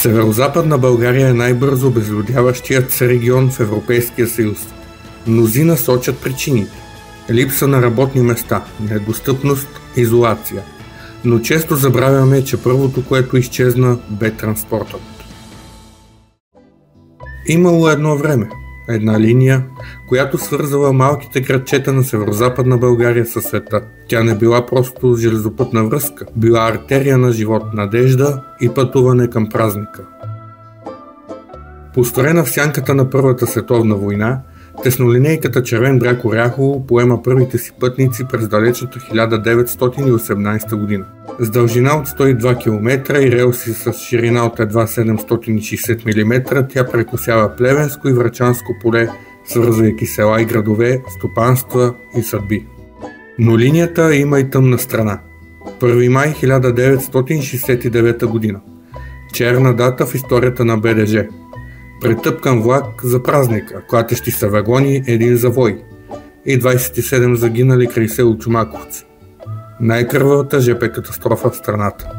Северозападна България е най-бързо обезлюдяващият се регион в Европейския съюз. Мнозина сочат причините – липса на работни места, недостъпност, изолация. Но често забравяме, че първото, което изчезна, бе транспортът. Имало едно време, една линия, която свързала малките градчета на Северозападна България със света. Тя не била просто железопътна връзка, била артерия на живот, надежда и пътуване към празника. Построена в сянката на Първата световна война, теснолинейката Червен бряг – Оряхово поема първите си пътници през далечната 1918 година. С дължина от 102 км и релси с ширина от едва 760 мм тя прекосява Плевенско и Врачанско поле, свързвайки села и градове, стопанства и съдби. Но линията има и тъмна страна. 1 май 1969 година. Черна дата в историята на БДЖ. Претъпкан влак за празника, клатещи са вагони, един завой и 27 загинали край село Чомаковци. Най-кървавата ЖП катастрофа в страната.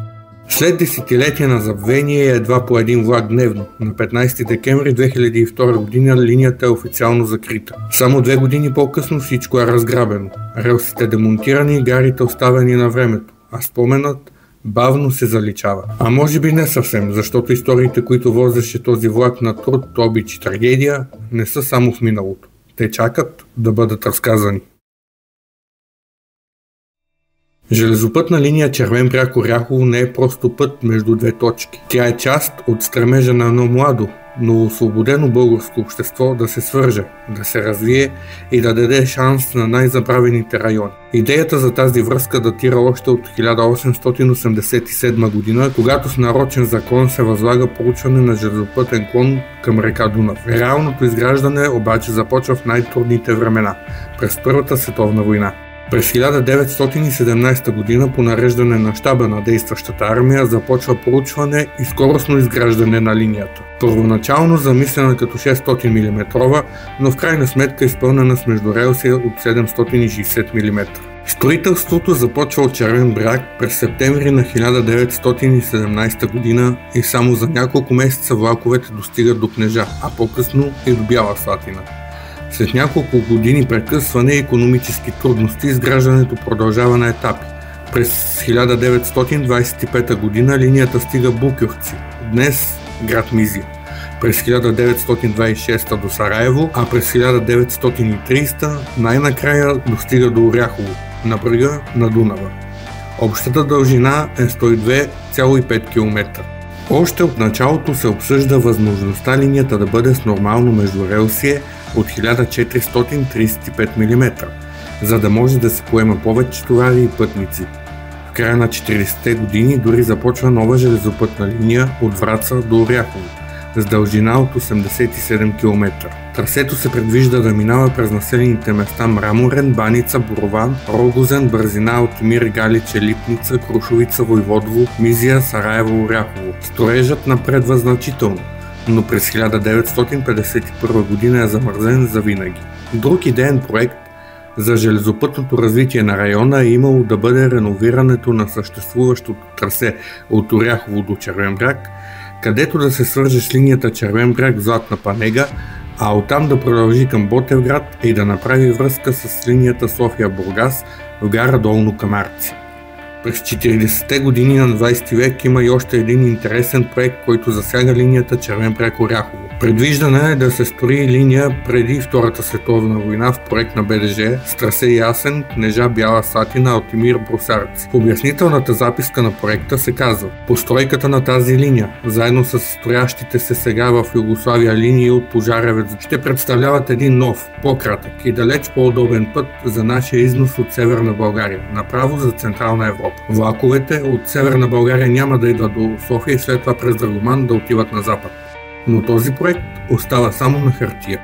След десетилетия на забвение едва по един влак дневно, на 15 декември 2002 година линията е официално закрита. Само 2 години по-късно всичко е разграбено, релсите демонтирани, гарите оставени на времето, а споменът бавно се заличава. А може би не съвсем, защото историите, които возеше този влак на труд, обич и трагедия, не са само в миналото. Те чакат да бъдат разказани. Железопътна линия Червен бряг – Оряхово не е просто път между две точки. Тя е част от стремежа на едно младо, но освободено българско общество да се свърже, да се развие и да даде шанс на най-забравените райони. Идеята за тази връзка датира още от 1887 година, когато с нарочен закон се възлага проучване на железопътен клон към река Дунав. Реалното изграждане обаче започва в най-трудните времена, през Първата световна война. През 1917 година по нареждане на щаба на действащата армия започва проучване и скоростно изграждане на линията. Първоначално замислена като 600 мм, но в крайна сметка изпълнена с междурелси от 760 мм. Строителството започва от Червен бряг през септември на 1917 година и само за няколко месеца влаковете достигат до Кнежа, а по-късно и до Бяла Слатина. След няколко години прекъсване и икономически трудности, изграждането продължава на етапи. През 1925 година линията стига Букьовци, днес град Мизия. През 1926 до Сараево, а през 1930 най-накрая достига до Оряхово, на брега на Дунава. Общата дължина е 102,5 км. Още от началото се обсъжда възможността линията да бъде с нормално междурелсие от 1435 мм, за да може да се поема повече товари и пътници. В края на 40-те години дори започва нова железопътна линия от Враца до Оряхово, с дължина от 87 км. Трасето се предвижда да минава през населените места Мраморен, Баница, Борован, Рогозен, Бързина, Отимир, Галиче, Липница, Крушовица, Войводово, Мизия, Сараево, Оряхово. Строежът напредва значително, но през 1951 година е замързен завинаги. Друг идеен проект за железопътното развитие на района е имало да бъде реновирането на съществуващото трасе от Оряхово до Червен бряг, където да се свърже с линията Червен бряг – Златна Панега, а оттам да продължи към Ботевград и да направи връзка с линията София-Бургас в гара Долно Камарци. През 40-те години на 20 век има и още един интересен проект, който засяга линията Червен бряг – Оряхово. Предвиждана е да се строи линия преди Втората световна война в проект на БДЖ с трасе Ясен, Кнежа, Бяла Слатина, Алтимир, Брусарец. В обяснителната записка на проекта се казва: постройката на тази линия, заедно с строящите се сега в Югославия линии от Пожаревец, ще представляват един нов, по-кратък и далеч по-удобен път за нашия износ от Северна България, направо за Централна Европа. Влаковете от Северна България няма да идват до София и след това през Драгоман да отиват на запад. Но този проект остава само на хартия.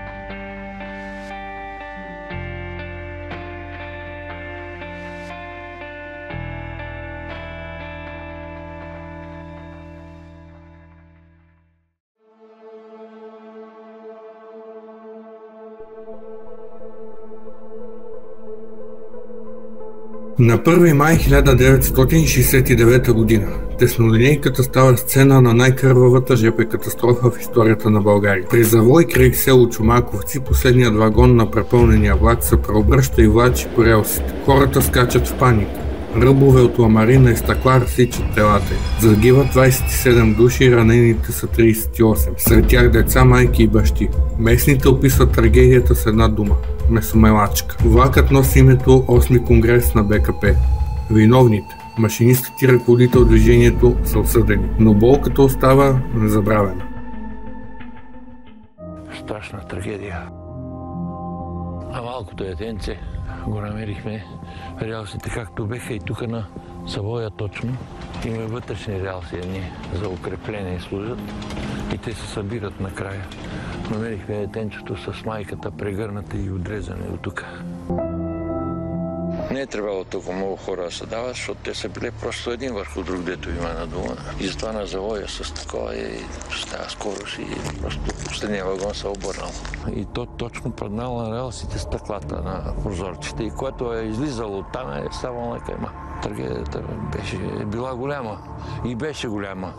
На 1 май 1969 година Теснолинейката става сцена на най-кървавата ЖП катастрофа в историята на България. При завой край село Чомаковци последният вагон на препълнения влак се преобръща и влачи по релсите. Хората скачат в паника. Ръбове от ламарина и стъкла разсичат телата. Загиват 27 души, ранените са 38. Сред тях деца, майки и бащи. Местните описват трагедията с една дума – месомелачка. Влакът носи името 8-ми конгрес на БКП. Виновните, машинистът и ръководител движението, са осъдени, но болката остава незабравена. Страшна трагедия. А малкото детенце го намерихме релсите, както беха и тук на Савоя точно. Има вътрешни релси, едни за укрепление служат и те се събират накрая. Намерихме детенчето с майката прегърната и отрезане от тук. Не е трябвало толкова много хора да се дават, защото те са били просто един върху друг, дето има на дома. И затова на завоя с такова и става скорост и просто последния вагон се обърнал. И то точно паднал на релсите стъклата на прозорците. И което е излизало оттам е ставало на кайма. Трагедията беше била голяма и беше голяма.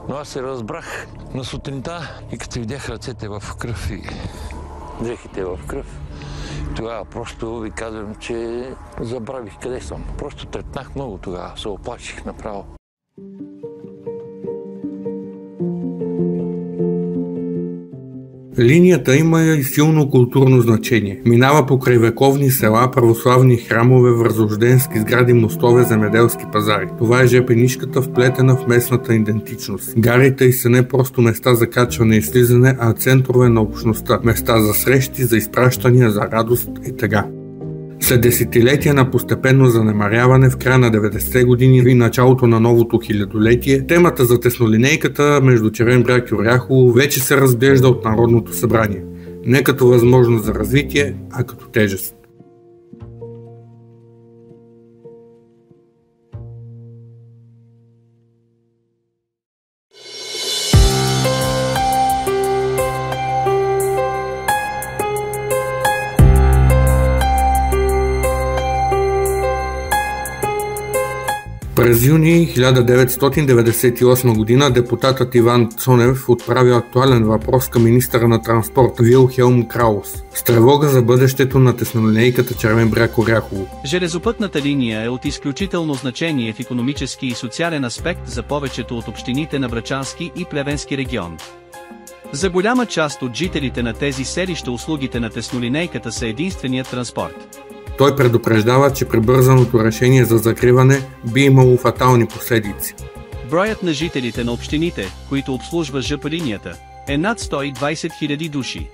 Но аз се разбрах на сутринта и като видях ръцете в кръв и дрехите в кръв, тогава просто ви казвам, че забравих къде съм. Просто трепнах много тогава, се оплачих направо. Линията има и силно културно значение. Минава покрай вековни села, православни храмове, вразрожденски сгради, мостове, земеделски пазари. Това е жепенишката, вплетена в местната идентичност. Гарите й са не просто места за качване и слизане, а центрове на общността. Места за срещи, за изпращания, за радост и тъга. След десетилетия на постепенно занемаряване в края на 90-те години и началото на новото хилядолетие, темата за теснолинейката между Червен бряг и Оряхово вече се разглежда от Народното събрание. Не като възможност за развитие, а като тежест. През юни 1998 година депутатът Иван Цонев отправи актуален въпрос към министъра на транспорта Вилхелм Краус с тревога за бъдещето на теснолинейката Червен бряг Оряхово. Железопътната линия е от изключително значение в икономически и социален аспект за повечето от общините на Врачански и Плевенски регион. За голяма част от жителите на тези селища услугите на теснолинейката са единственият транспорт. Той предупреждава, че прибързаното решение за закриване би имало фатални последици. Броят на жителите на общините, които обслужва ЖП линията, е над 120 000 души.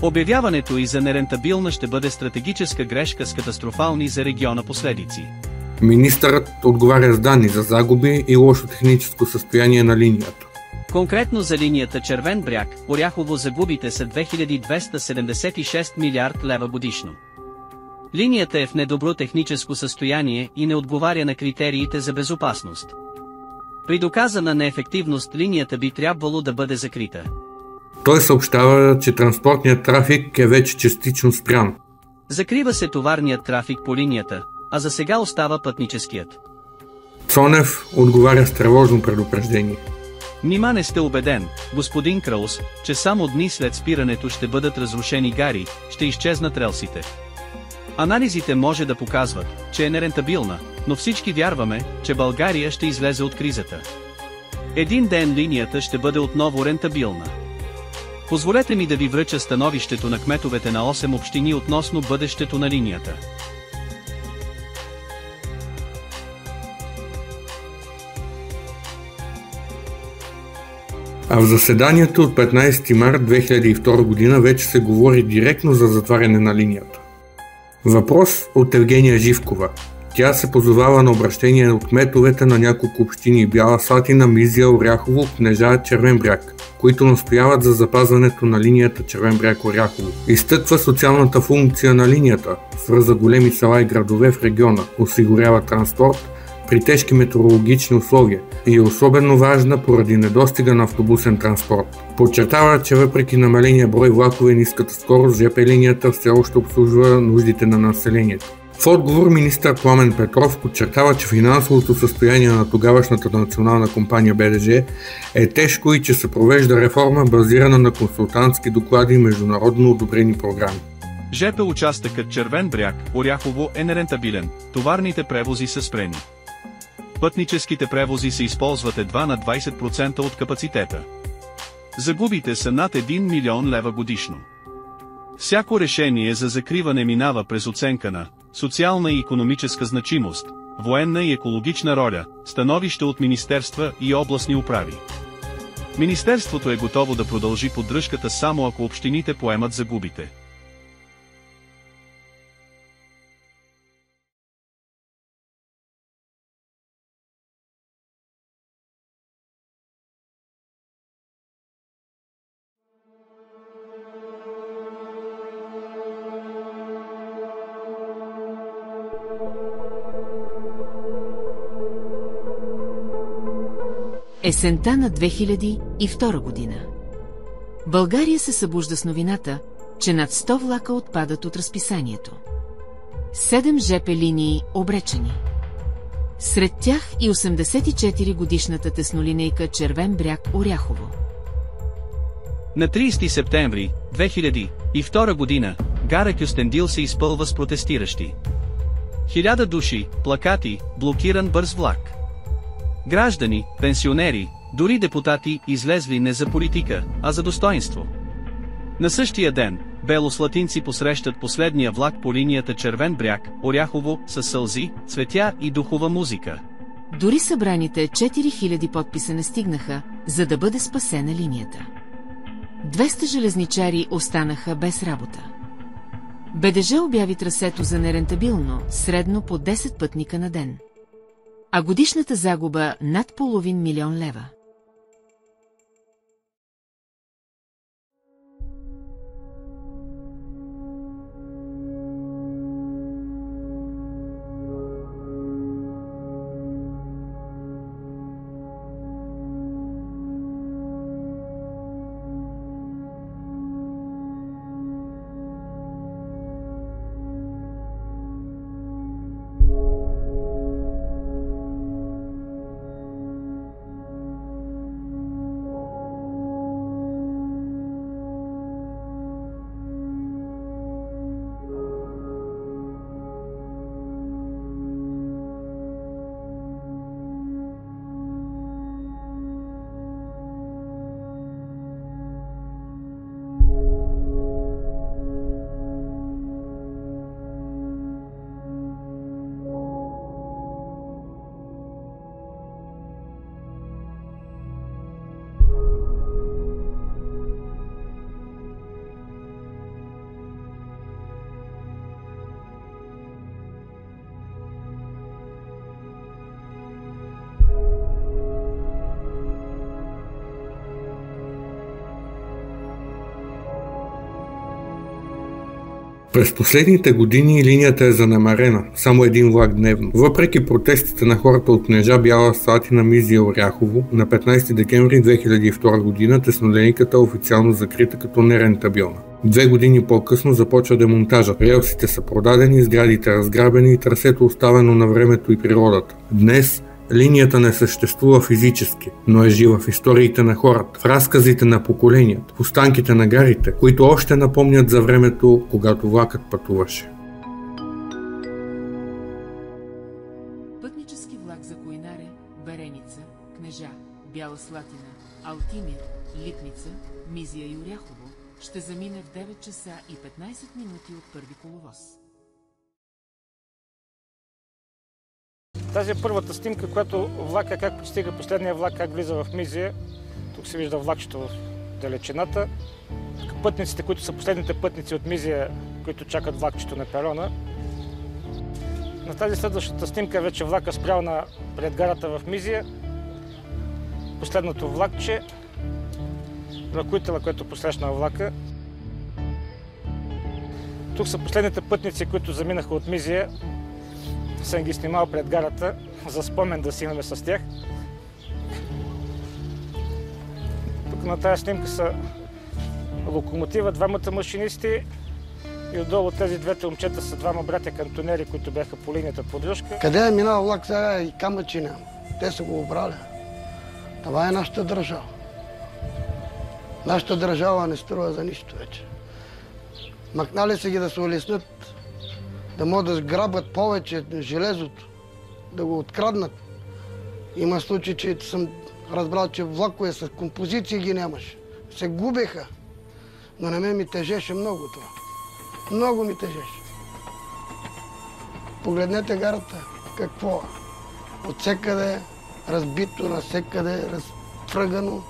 Обявяването и за нерентабилна ще бъде стратегическа грешка с катастрофални за региона последици. Министърът отговаря с данни за загуби и лошо техническо състояние на линията. Конкретно за линията Червен бряг, Оряхово загубите са 2276 милиард лева годишно. Линията е в недобро техническо състояние и не отговаря на критериите за безопасност. При доказана неефективност линията би трябвало да бъде закрита. Той съобщава, че транспортният трафик е вече частично спрян. Закрива се товарният трафик по линията, а за сега остава пътническият. Цонев отговаря с тревожно предупреждение. Нима не сте убеден, господин Краус, че само дни след спирането ще бъдат разрушени гари, ще изчезнат релсите. Анализите може да показват, че е нерентабилна, но всички вярваме, че България ще излезе от кризата. Един ден линията ще бъде отново рентабилна. Позволете ми да ви връча становището на кметовете на 8 общини относно бъдещето на линията. А в заседанието от 15 март 2002 година вече се говори директно за затваряне на линията. Въпрос от Евгения Живкова. Тя се позовава на обращение от кметовете на няколко общини Бяла Слатина, Мизия, Оряхово, Кнежа, Червен бряг, които настояват за запазването на линията Червен бряг Оряхово. Изтъква социалната функция на линията, свърза големи села и градове в региона, осигурява транспорт при тежки метеорологични условия и е особено важна поради недостига на автобусен транспорт. Подчертава, че въпреки намаления брой влакове и ниската скорост, ЖП линията все още обслужва нуждите на населението. В отговор министър Пламен Петров подчертава, че финансовото състояние на тогавашната национална компания БДЖ е тежко и че се провежда реформа, базирана на консултантски доклади и международно одобрени програми. ЖП участъкът Червен бряг – Оряхово е нерентабилен, товарните превози са спрени. Пътническите превози се използват едва на 20% от капацитета. Загубите са над 1 милион лева годишно. Всяко решение за закриване минава през оценка на социална и икономическа значимост, военна и екологична роля, становище от министерства и областни управи. Министерството е готово да продължи поддръжката само ако общините поемат загубите. Есента на 2002 година. България се събужда с новината, че над 100 влака отпадат от разписанието. 7 ЖП линии обречени. Сред тях и 84-годишната теснолинейка Червен бряг – Оряхово. На 30 септември 2002 година гара Кюстендил се изпълва с протестиращи. 1000 души, плакати, блокиран бърз влак. Граждани, пенсионери, дори депутати излезли не за политика, а за достоинство. На същия ден, белослатинци посрещат последния влак по линията Червен бряг, Оряхово, със сълзи, цветя и духова музика. Дори събраните 4000 подписа не стигнаха, за да бъде спасена линията. 200 железничари останаха без работа. БДЖ обяви трасето за нерентабилно, средно по 10 пътника на ден. А годишната загуба над половин милион лева. През последните години линията е занемарена, само един влак дневно. Въпреки протестите на хората от Кнежа, Бяла Слатина, Мизия, Оряхово, на 15 декември 2002 година теснолинейката е официално закрита като нерентабилна. 2 години по-късно започва демонтажът. Релсите са продадени, сградите разграбени и трасето оставено на времето и природата. Днес линията не съществува физически, но е жива в историите на хората, в разказите на поколенията, в останките на гарите, които още напомнят за времето, когато влакът пътуваше. Пътнически влак за Койнаре, Береница, Кнежа, Бяла Слатина, Алтимир, Липница, Мизия и Оряхово ще замине в 9 часа и 15 минути от първи коловоз. Тази е първата снимка, която влака как пристига последния влак, как влиза в Мизия. Тук се вижда влакчето в далечината. Пътниците, които са последните пътници от Мизия, които чакат влакчето на перона. На тази следващата снимка вече влака спрял пред гарата в Мизия. Последното влакче, влакоителя, който посрещна влака. Тук са последните пътници, които заминаха от Мизия. Съм ги снимал пред гарата, за спомен да си имаме с тях. Тук на тази снимка са локомотива, двамата машинисти И отдолу тези двете момчета са двама братя кантонери, които бяха по линията поддръжка. Къде е минал влак сега и камъчи няма. Те са го обрали. Това е нашата държава. Нашата държава не струва за нищо вече. Макнали се ги да се улеснат, да могат да сграбят повече железото, да го откраднат. Има случаи, че съм разбрал, че влакове с композиции ги нямаше. Се губеха. Но на мен ми тежеше много това. Много ми тежеше. Погледнете гарата. Какво? От всекъде разбито, навсекъде разфръгано,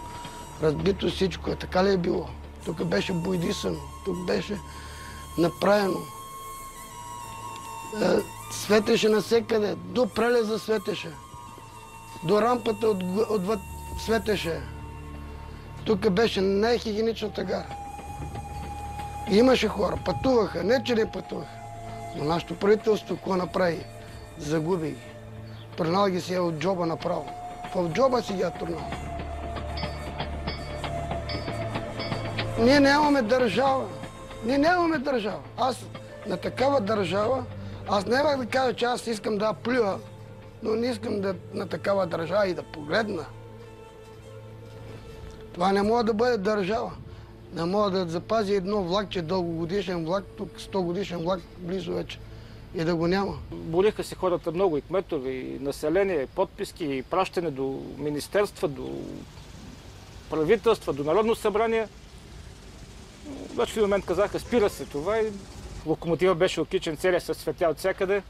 разбито всичко. Така ли е било? Тук беше бойдисано, тук беше направено. Светеше навсекъде, до прелеза светеше. До рампата отвъд светеше. Тук беше най-хигиеничната гара. И имаше хора, пътуваха, не че не пътуваха. Но нашето правителство какво направи? Загуби ги. Турнал ги си е от джоба направо. В джоба си ги е турнал. Ние нямаме държава. Ние нямаме държава. Аз на такава държава, аз не мога да кажа, че аз искам да плюя, но не искам да на такава държава и да погледна. Това не може да бъде държава. Не може да запази едно влакче, дългогодишен влак, тук 100 годишен влак близо вече и да го няма. Бориха се хората много, и кметове, и население, и подписки, и пращане до министерства, до правителства, до Народно събрание. Обаче в един момент казаха, спира се това и локомотива беше окичен целия с цветя от всякъде.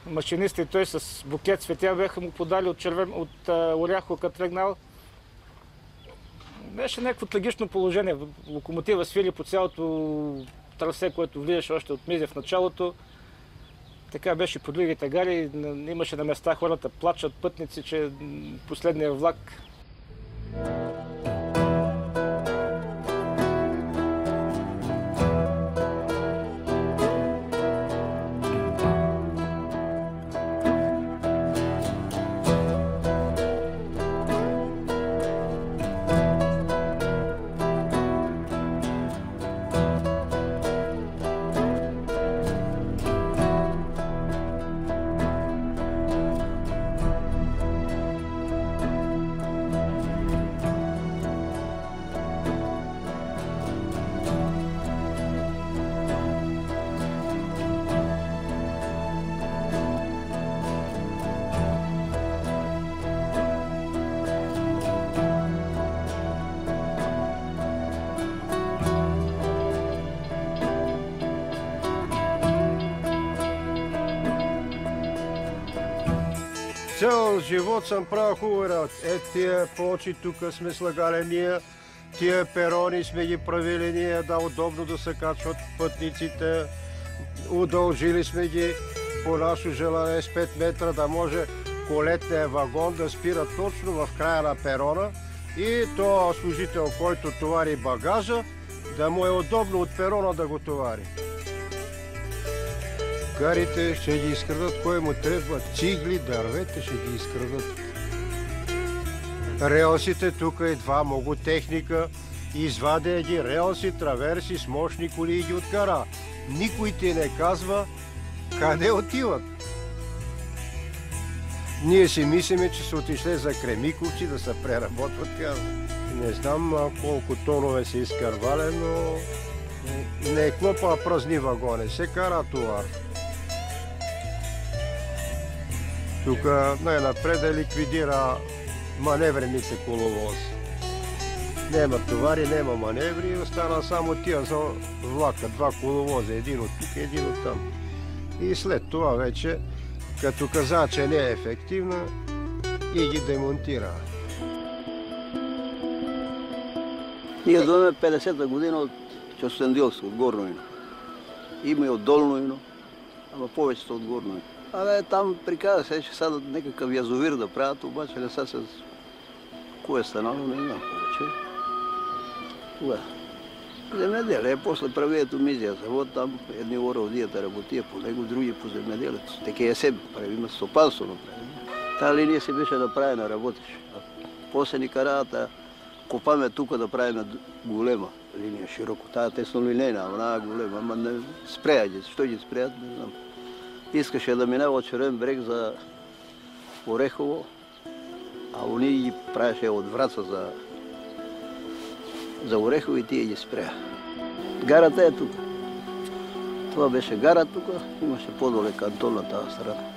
Машинистът и той с букет цветя бяха му подали от Оряхово, като тръгнал. Беше някакво трагично положение. Локомотива свири по цялото трасе, което влизаше още от Мизия в началото. Така беше по другите гари. Имаше на места хората плачат, пътници, че последният влак. Цял живот съм правил хубави работи. Тия плочи тук сме слагали ние, тия перони сме ги правили ние, да удобно да се качват пътниците. Удължили сме ги по наше желание с 5 метра, да може колетния вагон да спира точно в края на перона и то служител, който товари багажа, да му е удобно от перона да го товари. Гарите ще ги изкрадат, кой му трябва, цигли, дървета ще ги изкрадат. Релсите тук едва много техника, извадя ги релси, траверси с мощни коли и ги откара. Никой ти не казва къде отиват. Ние си мислиме, че са отишли за Кремиковци да се преработват. Не знам колко тонове се изкарвали, но не е клопа празни вагони, се кара товар. Тук най-напред да ликвидира маневрените коловози. Нема товари, нема маневри, остана само тия за влака, 2 коловоза, един от тук, един от там. И след това вече, като каза, че не е ефективна, и ги демонтира. Ние идваме 50-та година от Кюстендилско, от Горно Ино. Има и от Долно Ино, ама повечето от Горно Ино. Там приказа се, че сега някакъв язовир да правят, обаче не са с... Кое е станало, не знам повече. Кога? Земеделие, после правието Мизия завод, там едни оравдията работия по него, други по земеделието. Такива себе правиме, стопанство направим. Та линия си беше направена, работеше. После ни караата копаме тук да правим голема линия, широко. Тая теснолинейна, она голема, ама не спреят ги. Що ги спреят, не знам. Искаше да минава от Червен брег за Орехово, а уни ги правеше от Враца за Орехово и тия ги спрея. Гарата е тук. Това беше гара тук, имаше по-доле кантон на тази страна.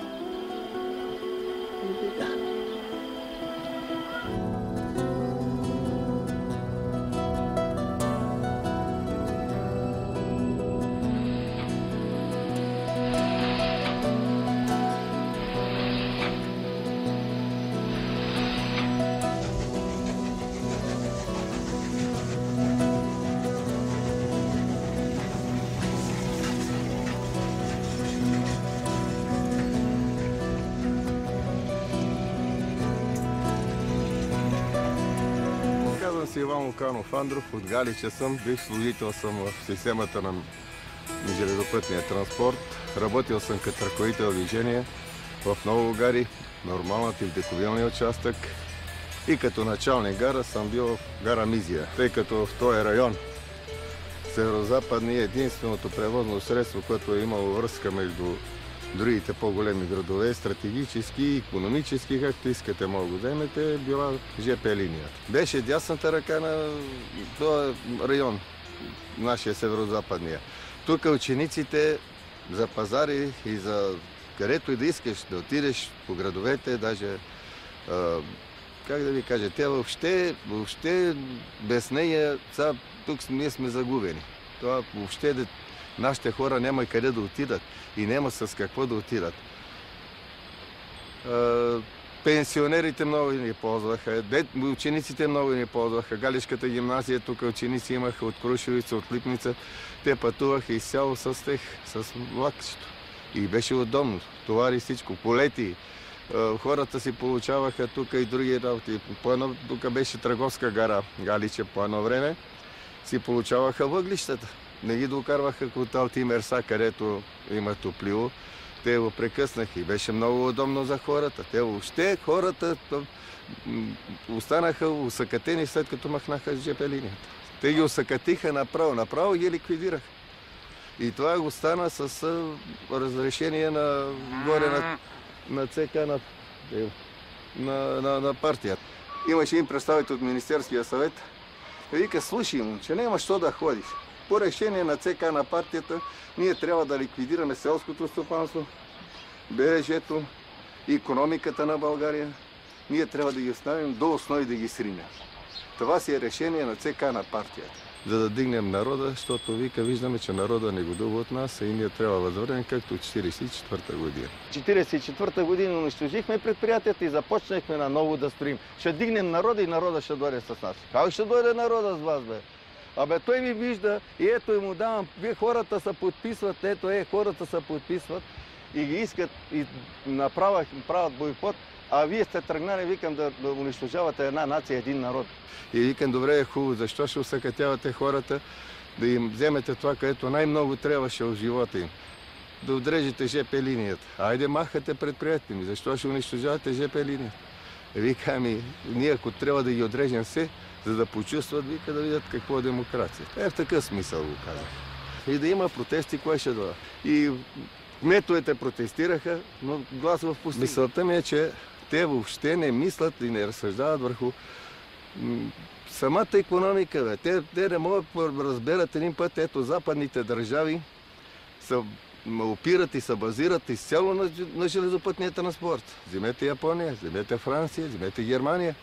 Казвам се Иван Луканов Андров, от Галича съм, бивш служител съм в системата на железопътния транспорт. Работил съм като ръководител движение в Новогари, нормалната и в дековилния участък. И като началник гара съм бил в гара Мизия, тъй като в този район северо-западния е единственото превозно средство, което е имало връзка между другите по-големи градове, стратегически и икономически, както искате мога да вземете, била ЖП линията. Беше дясната ръка на този район, нашия северо-западния. Тук учениците за пазари и за където и да искаш да отидеш по градовете, даже, как да ви кажа, те въобще без нея, сега тук ние сме загубени. Това въобще нашите хора няма къде да отидат и няма с какво да отидат. Пенсионерите много ни ползваха, учениците много ни ползваха. Галишката гимназия, тук ученици имаха от Крушовица, от Липница. Те пътуваха изцяло с тех, с влакчето. И беше удобно. Товари всичко, полети. Хората си получаваха тук и други работи. Тук беше търговска гара Галиче по едно време. Си получаваха въглищата. Не ги докарваха от Алтимерса, където има топливо. Те го прекъснаха и беше много удобно за хората. Те въобще хората останаха усъкатени след като махнаха ЖП линията. Те ги усъкатиха направо ги ликвидираха. И това го стана с разрешение горе на ЦК на партията. Имаше един представител от Министерския съвет. Вика, слушай му, че няма що да ходиш. По решение на ЦК на партията ние трябва да ликвидираме селското стопанство, БРЖ-то, икономиката на България. Ние трябва да ги оставим до основи да ги сринем. Това си е решение на ЦК на партията. За да дигнем народа, защото виждаме, че народа не годува от нас и ние трябва да възвърнем както от 1944 година. В 1944 година унищожихме предприятията и започнахме наново да строим. Ще дигнем народа и народа ще дойде с нас. Как ще дойде народа с вас, бе? Абе, той ми вижда и ето и му давам, хората се подписват, хората се подписват и ги искат и правят бойкот, а вие сте тръгнали, викам, да унищожавате една нация, един народ. И викам, добре е хубаво, защо ще усъкътявате хората, да им вземете това, което най-много трябваше в живота им. Да отрежете ЖП линията. Айде махате предприятия ми, защо ще унищожавате ЖП линията? Вика, ние ако трябва да ги отрежем все, за да почувстват, вика, да видят какво е демокрация. В такъв смисъл го казах. И да има протести, кое ще дойде. И кметовете протестираха, но глас в пустиня. Мисълта ми е, че те въобще не мислят и не разсъждават върху самата икономика. Бе. Те не могат да разберат един път, ето западните държави се опират и се базират изцяло на железопътния транспорт. Вземете Япония, вземете Франция, вземете Германия.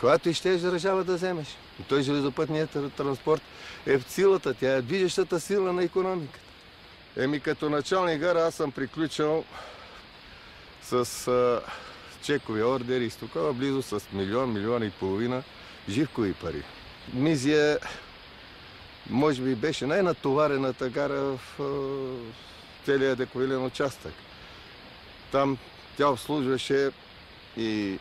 Когато и щеш държава да вземеш. И той железопътният транспорт е в силата, тя е движещата сила на икономиката. Като началник гара аз съм приключил с чекови ордери и тук близо с милион и половина живкови пари. Мизия може би беше най-натоварената гара в целия дековилен участък. Там тя обслужваше и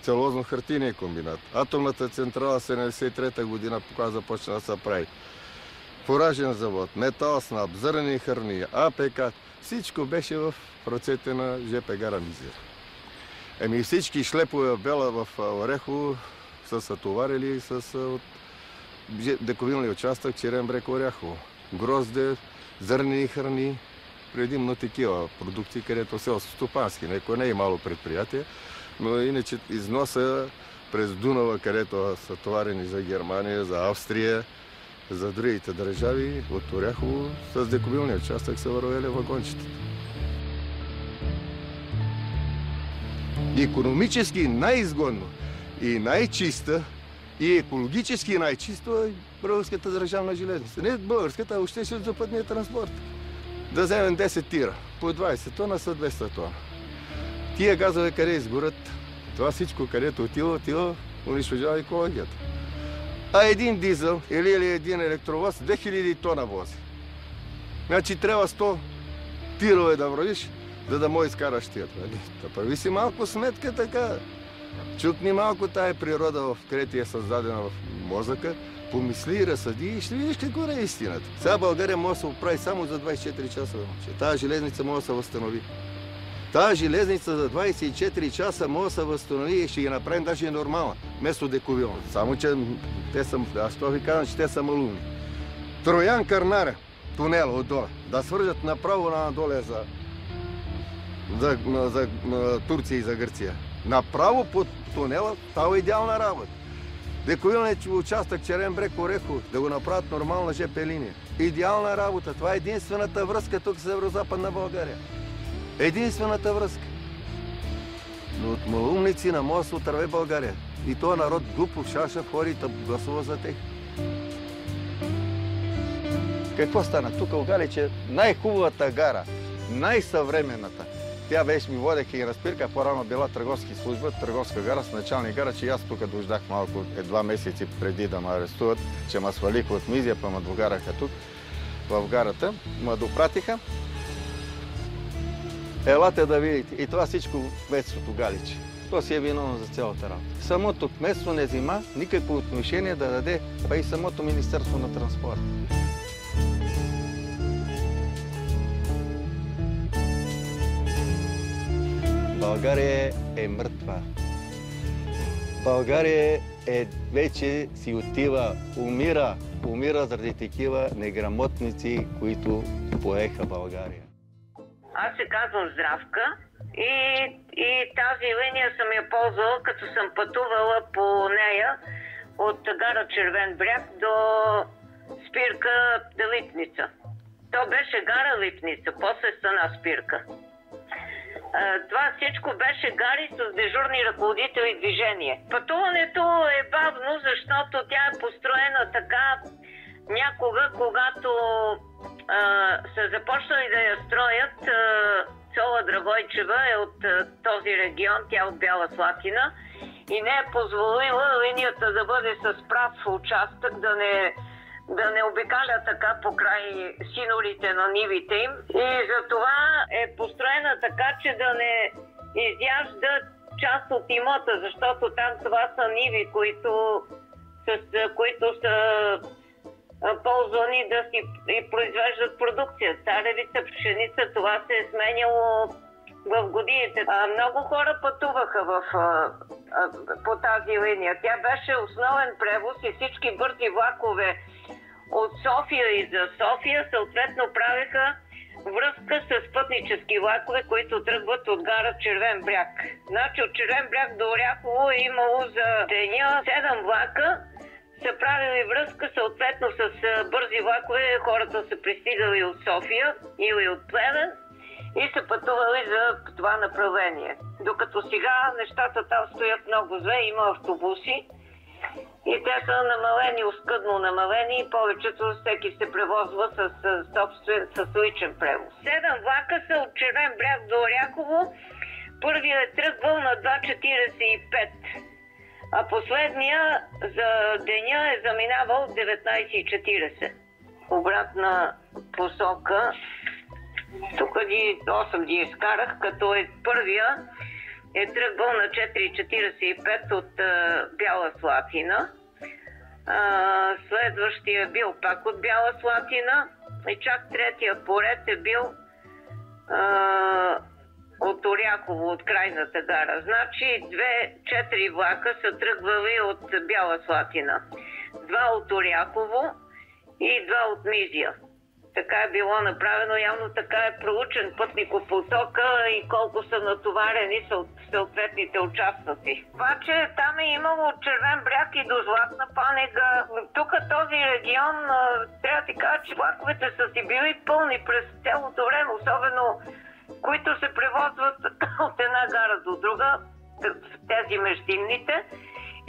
целулозно-хартийния комбинат. Атомната централа 1973 година, когато започна да се прави. Фуражен завод, металснаб, зърнени храни, АПК. Всичко беше в ръцете на ЖП гара Мизия. Всички шлепове в Бела, в Орехово са сътоварили от дековилния участък Червен бряг Оряхово. Грозде, зърнени храни, предимно такива продукти, където селско-стопански. Не е мало предприятие, но иначе износа през Дунава, където са товарени за Германия, за Австрия, за другите държави, от Оряхово с дековилния участък са вървели вагончетата. Икономически най-изгодно и най-чиста и екологически най-чисто е българската държавна железница. Не българската, а въобще железопътния транспорт. Да вземем 10 тира, по 20 тона са 200 тона. Тия газове къде изгорят, това всичко, където отива, унищожава екологията. А един дизел или един електровоз 2000 тона вози. Значи трябва 100 тирове да вървиш, за да може изкараш тия. Да прави си малко сметка така. Чукни малко тая природа, където е създадена в мозъка, помисли и разсъди и ще видиш какво е истината. Сега България може да се оправи само за 24 часа. Тази железница може да се възстанови. Тази железница за 24 часа може да се възстанови и ще ги направим даже и нормална, вместо дековилна. Само, че те са, аз това ви казвам, че те са малумни. Троян Кърнаря, тунела отдоле, да свържат направо надоле за Турция и за Гърция. Направо под тунела става идеална работа. Дековилният участък Червен бряг Оряхово да го направят нормална ЖП линия. Идеална работа. Това е единствената връзка тук в Северо-Западна България. Единствената връзка. Но от малумници на може да се отърве България. И този народ глупо шашав хори и гласува за тях. Какво стана? Тук в Галиче най-хубавата гара, най-съвременната. Тя беше ми водеха и разпирка, по-рано била търговски служба, търговска гара с начални гара, че аз тук дождах малко, 2 месеци преди да ме арестуват, че ме свалиха от Мизия, па ме догараха тук, в гарата, ме допратиха. Елате да видите. И това всичко кметството Галиче. То си е виновно за цялата работа. Самото кметство не взима никакво отношение да даде, па и самото Министерство на транспорта. България е мъртва. България вече си отива, умира заради такива неграмотници, които поеха България. Аз се казвам Здравка и тази линия съм я ползвала, като съм пътувала по нея от гара Червен бряг до спирка Липница. То беше гара Липница, после стана спирка. Това всичко беше гари с дежурни ръководители движение. Пътуването е бавно, защото тя е построена така някога, когато са започнали да я строят. Цола Драгойчева е от този регион, тя от Бяла Слатина и не е позволила линията да бъде с прав участък, да не обикаля така покрай синорите на нивите им. И затова е построена така, че да не изяжда част от имота, защото там това са ниви, които са ползвани да си и произвеждат продукция. Царевица, пшеница, това се е сменяло в годините. Много хора пътуваха по тази линия. Тя беше основен превоз и всички бързи влакове от София и за София съответно правеха връзка с пътнически влакове, които тръгват от гара Червен бряг. Значи от Червен бряг до Оряхово е имало за деня 7 влака, са правили връзка съответно с бързи влакове, хората са пристигали от София или от Плевен и са пътували за това направление. Докато сега нещата там стоят много зле, има автобуси и те са намалени, оскъдно намалени и повечето всеки се превозва с личен превоз. 7 влака са от Червен бряг до Оряхово. Първият е тръгвал на 2:45. А последния за деня е заминавал 19:40. Обратна посока. Тук 8 ги изкарах, като първия е тръгвал на 4:45 от Бяла Слатина. Следващия е бил пак от Бяла Слатина. И чак третия поред е бил от Оряхово, от крайната гара. Значи 4 влака са тръгвали от Бяла Слатина. 2 от Оряхово и 2 от Мизия. Така е било направено, явно така е проучен пътникопотока и колко са натоварени съответните участъци. Обаче там е имало от Червен бряг и до Златна Панега. Тук този регион, трябва да ти кажа, че влаковете са си били пълни през цялото време, особено които се превозват от една гара до друга, тези междинните,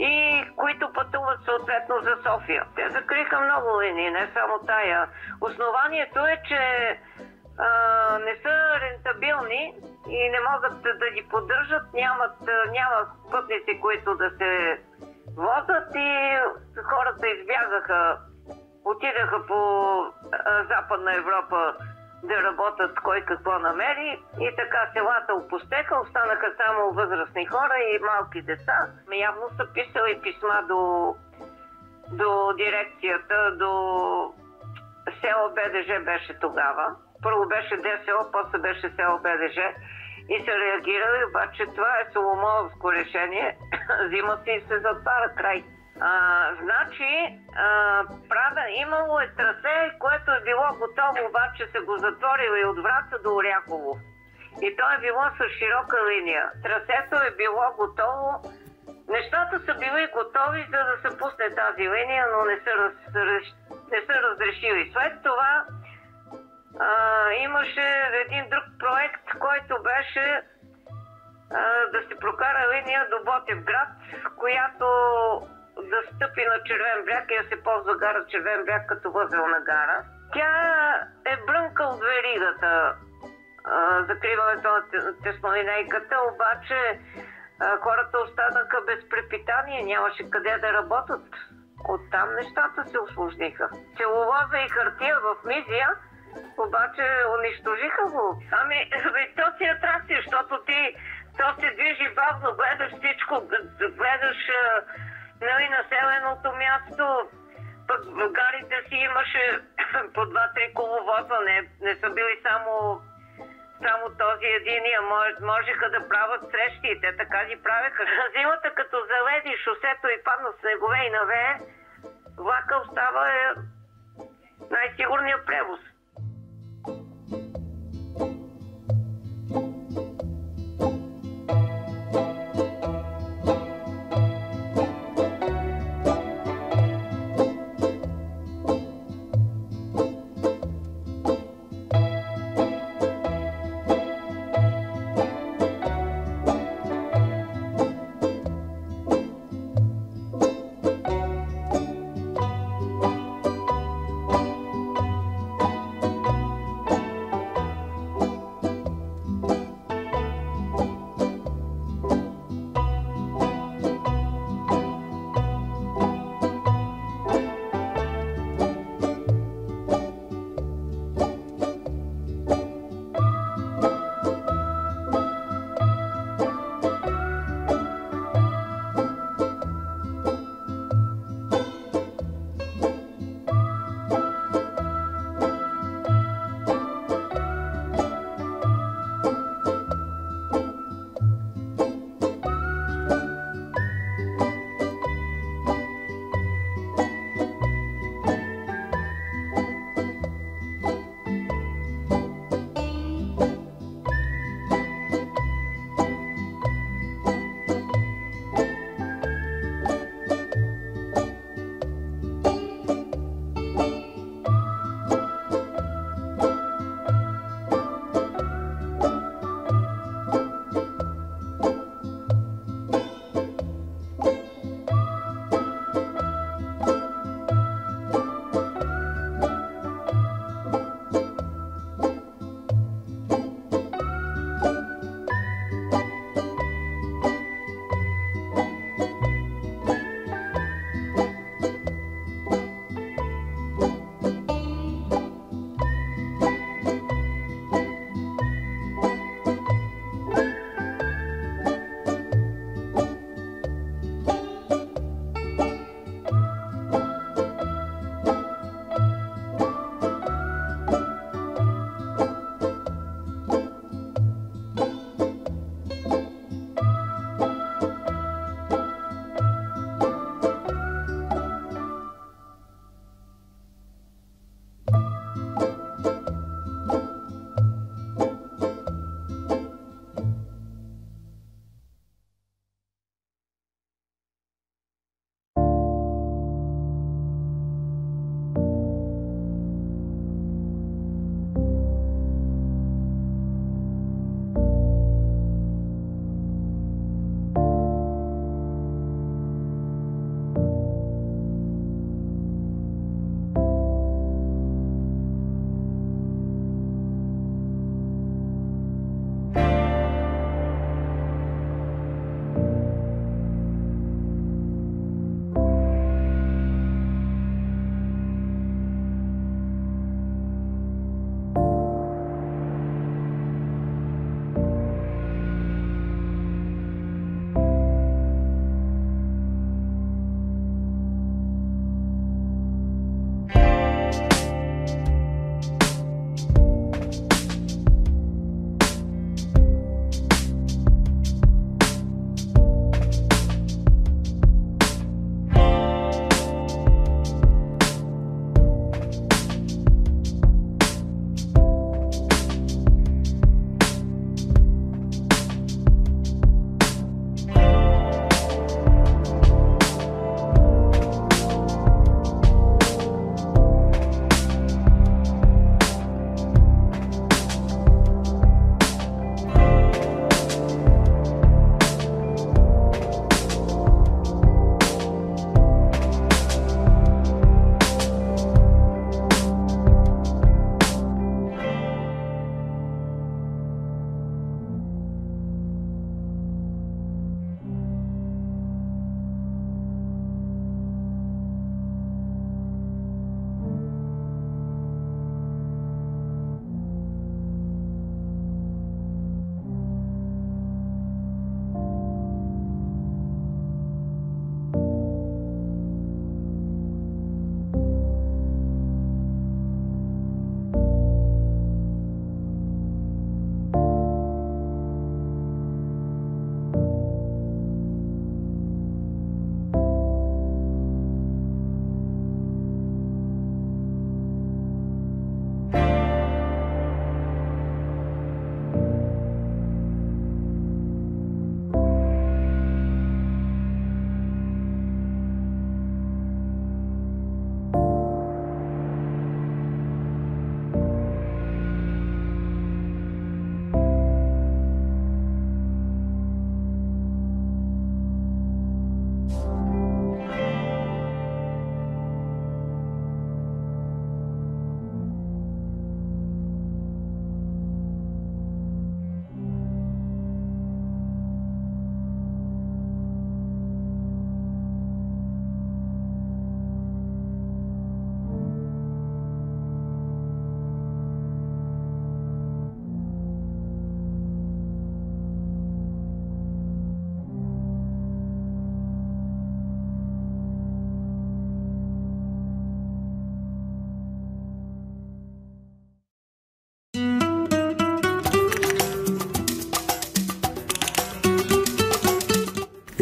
и които пътуват съответно за София. Те закриха много линии, не само тая. Основанието е, че не са рентабилни и не могат да ги поддържат, няма пътници, които да се возят и хората избягаха, отидаха по Западна Европа да работят кой какво намери и така селата опустеха, останаха само възрастни хора и малки деца. Явно са писали писма до дирекцията, до село БДЖ беше тогава. Първо беше ДСО, после беше село БДЖ и са реагирали, обаче това е соломоновско решение. Взима се и се затваря край. Значи, имало е трасе, което е било готово, обаче се го затворили от Враца до Оряхово. И то е било с широка линия. Трасето е било готово. Нещата са били готови, за да се пусне тази линия, но не са разрешили. След това имаше един друг проект, който беше да се прокара линия до Ботевград, която да стъпи на Червен бряг и да се ползва гара Червен бряг като възелна гара. Тя е брънка от веригата, закриването на теснолинейката, обаче хората останаха без препитание, нямаше къде да работят. Оттам нещата се усложниха. Целулоза и хартия в Мизия, обаче унищожиха го. То си атракция, защото то се движи бавно, гледаш всичко, гледаш населеното място, пък в гарите си имаше по 2-3 коловоза, не са били само този единия, можеха да правят срещи и те така ги правеха. Зимата като заледи шосето и падна снегове и навее, влака остава най-сигурният превоз.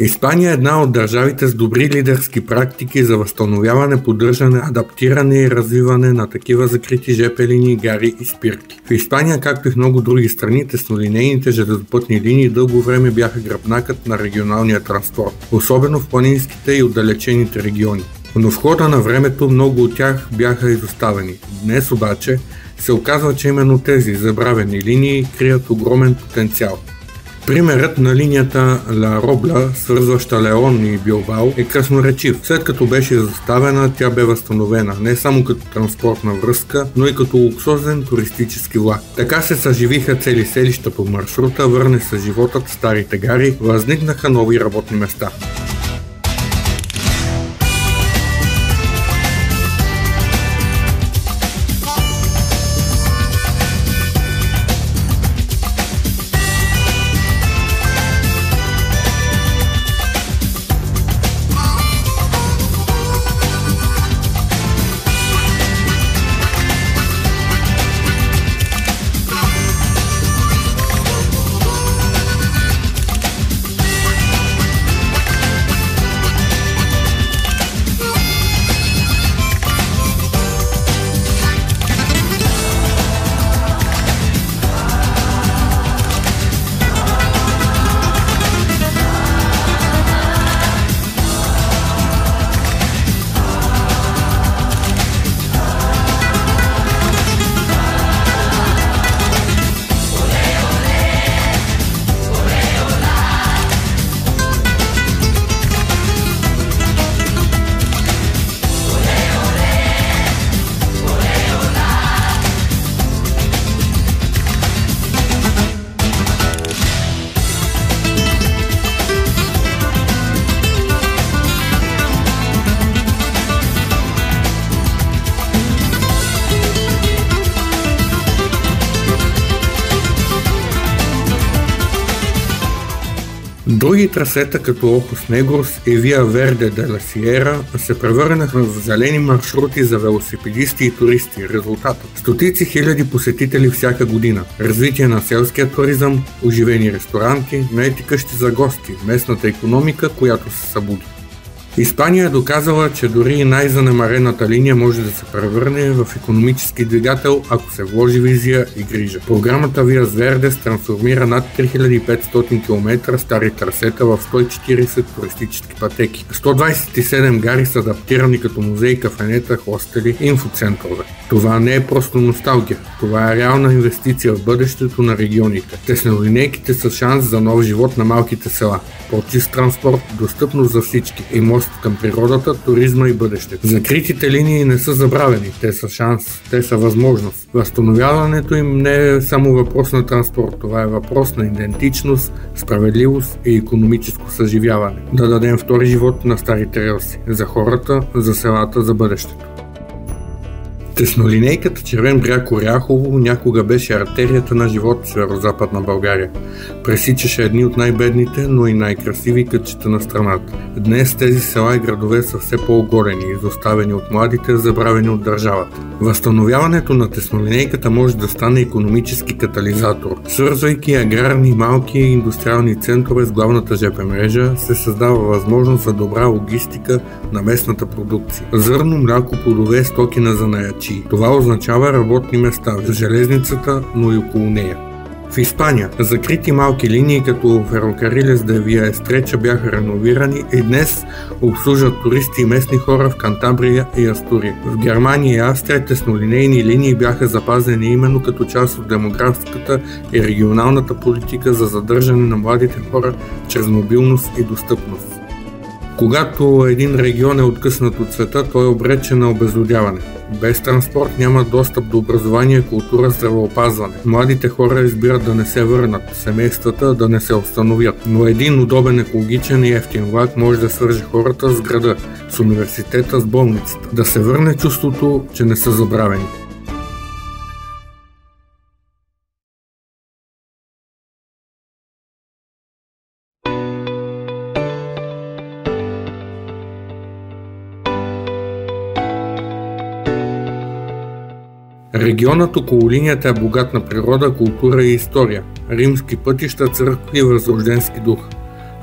Испания е една от държавите с добри лидерски практики за възстановяване, поддържане, адаптиране и развиване на такива закрити ЖП линии, гари и спирки. В Испания, както и в много други страни, теснолинейните железопътни линии дълго време бяха гръбнакът на регионалния транспорт, особено в планинските и отдалечените региони. Но в хода на времето много от тях бяха изоставени. Днес обаче се оказва, че именно тези забравени линии крият огромен потенциал. Примерът на линията Ла Робла, свързваща Леон и Билбао, е красноречив. След като беше изоставена, тя бе възстановена не само като транспортна връзка, но и като луксозен туристически влак. Така се съживиха цели селища по маршрута, върне се животът в старите гари, възникнаха нови работни места. Други трасета като Охос Негрос и Виа Верде де ла Сиера се превърнаха в зелени маршрути за велосипедисти и туристи. Резултатът – стотици хиляди посетители всяка година, развитие на селския туризъм, оживени ресторанти, наети къщи за гости, местната икономика, която се събуди. Испания е доказала, че дори и най-занемарената линия може да се превърне в икономически двигател, ако се вложи визия и грижа. Програмата Vias Verdes трансформира над 3500 км стари трасета в 140 туристически пътеки. 127 гари са адаптирани като музеи, кафенета, хостели и инфоцентрове. Това не е просто носталгия, това е реална инвестиция в бъдещето на регионите. Теснолинейките са шанс за нов живот на малките села, по-чист транспорт, достъпност за всички и мост към природата, туризма и бъдещето. Закритите линии не са забравени, те са шанс, те са възможност. Възстановяването им не е само въпрос на транспорт, това е въпрос на идентичност, справедливост и икономическо съживяване. Да дадем втори живот на старите релси, за хората, за селата, за бъдещето. Теснолинейката Червен бряг Оряхово някога беше артерията на живот в северозападна България. Пресичаше едни от най-бедните, но и най-красиви кътчета на страната. Днес тези села и градове са все по-оголени, изоставени от младите, забравени от държавата. Възстановяването на теснолинейката може да стане икономически катализатор. Свързвайки аграрни, малки и индустриални центрове с главната ЖП мрежа, се създава възможност за добра логистика на местната продукция. Зърно, мляко, плодове, стоки на занаячи. Това означава работни места в железницата, но и около нея. В Испания закрити малки линии като Ферокарилес де Виа Естреча бяха реновирани и днес обслужват туристи и местни хора в Кантабрия и Астурия. В Германия и Австрия теснолинейни линии бяха запазени именно като част от демографската и регионалната политика за задържане на младите хора чрез мобилност и достъпност. Когато един регион е откъснат от света, той е обречен на обезлюдяване. Без транспорт няма достъп до образование, култура, здравеопазване. Младите хора избират да не се върнат, семействата да не се установят. Но един удобен, екологичен и евтин влак може да свърже хората с града, с университета, с болницата. Да се върне чувството, че не са забравени. Регионът около линията е богат на природа, култура и история, римски пътища, църкви и възрожденски дух.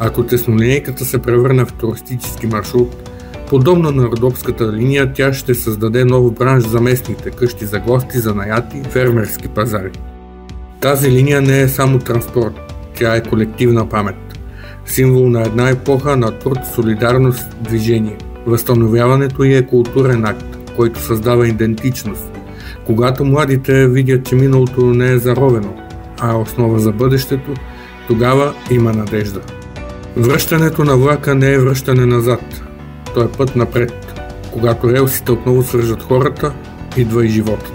Ако теснолинейката се превърне в туристически маршрут, подобно на родопската линия, тя ще създаде нов бранш за местните къщи за гости, занаяти, фермерски пазари. Тази линия не е само транспорт, тя е колективна памет. Символ на една епоха на труд, солидарност, движение. Възстановяването ѝ е културен акт, който създава идентичност. Когато младите видят, че миналото не е заровено, а е основа за бъдещето, тогава има надежда. Връщането на влака не е връщане назад, то е път напред. Когато релсите отново свържат хората, идва и живота.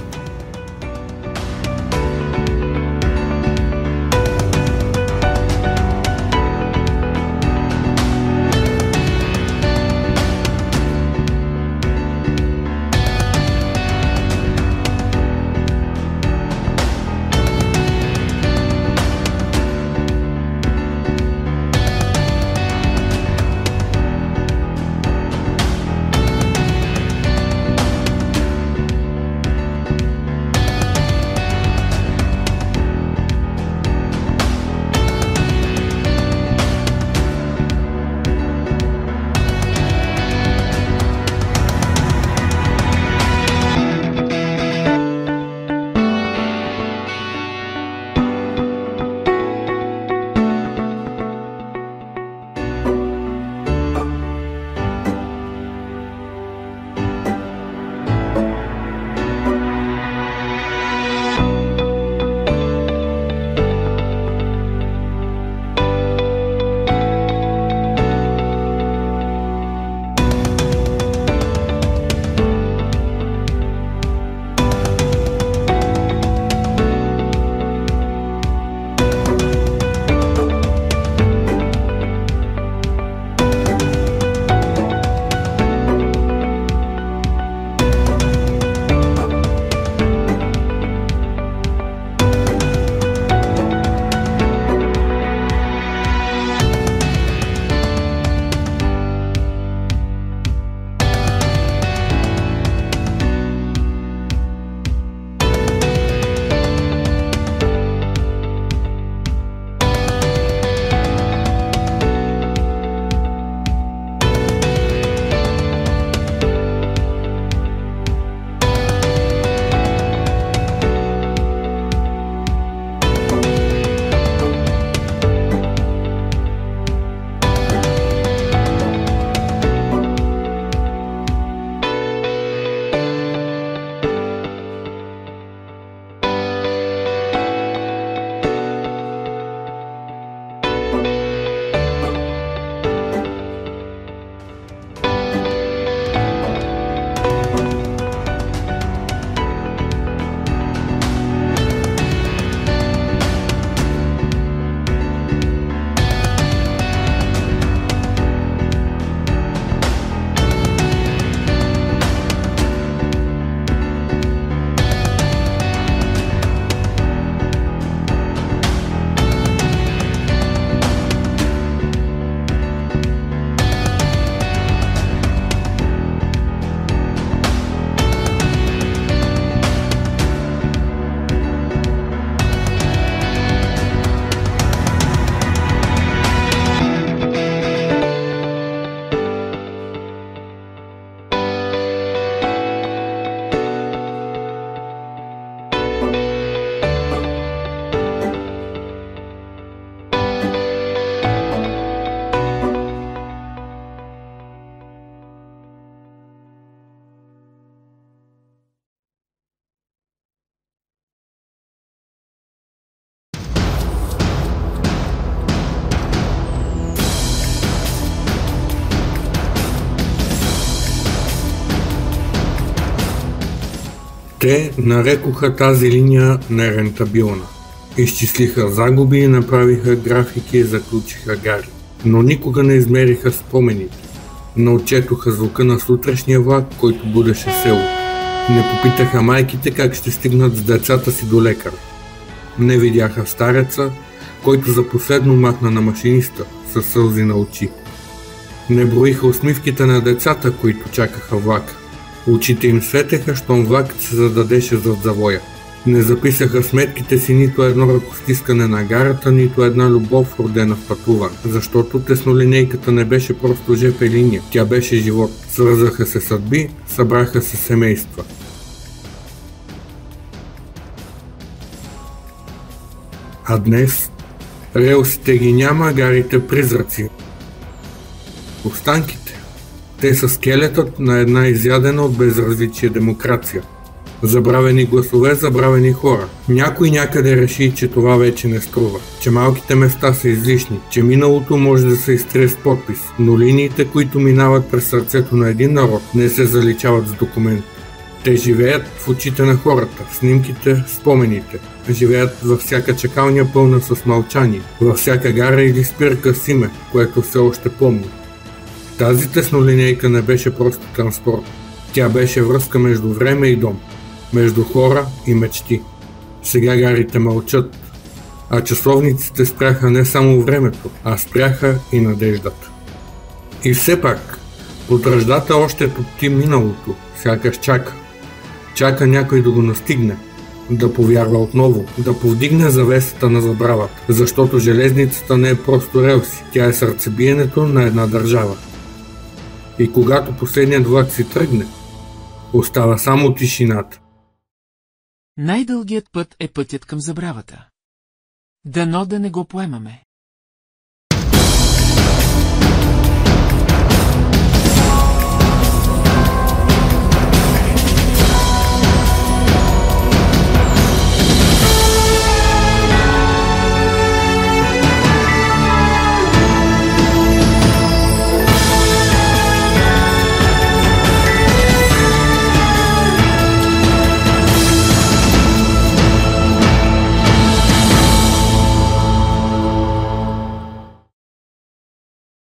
Те нарекоха тази линия нерентабилна. Изчислиха загуби и направиха графики и заключиха гари. Но никога не измериха спомените. Не отчетоха звука на сутрешния влак, който будеше село. Не попитаха майките как ще стигнат с децата си до лекар. Не видяха стареца, който за последно махна на машиниста със сълзи на очи. Не броиха усмивките на децата, които чакаха влака. Очите им светеха, щом влакът се зададеше зад завоя. Не записаха сметките си нито едно ръкостискане на гарата, нито една любов, родена в пътуване. Защото теснолинейката не беше просто ЖП линия, тя беше живот. Свързаха се съдби, събраха се семейства. А днес релсите ги няма, гарите призраци. Останките. Те са скелетът на една изядена от безразличие демокрация. Забравени гласове, забравени хора. Някой някъде реши, че това вече не струва, че малките места са излишни, че миналото може да се изтрие с подпис, но линиите, които минават през сърцето на един народ, не се заличават с документ. Те живеят в очите на хората, в снимките, спомените. Живеят във всяка чакалня пълна с мълчание, във всяка гара или спирка с име, което все още помни. Тази теснолинейка не беше просто транспорт. Тя беше връзка между време и дом, между хора и мечти. Сега гарите мълчат, а часовниците спряха не само времето, а спряха и надеждата. И все пак, потраждата още топти миналото, сякаш чака. Чака някой да го настигне, да повярва отново, да повдигне завесата на забравата, защото железницата не е просто релси, тя е сърцебиенето на една държава. И когато последният влак си тръгне, остава само тишината. Най-дългият път е пътят към забравата. Дано да не го поемаме.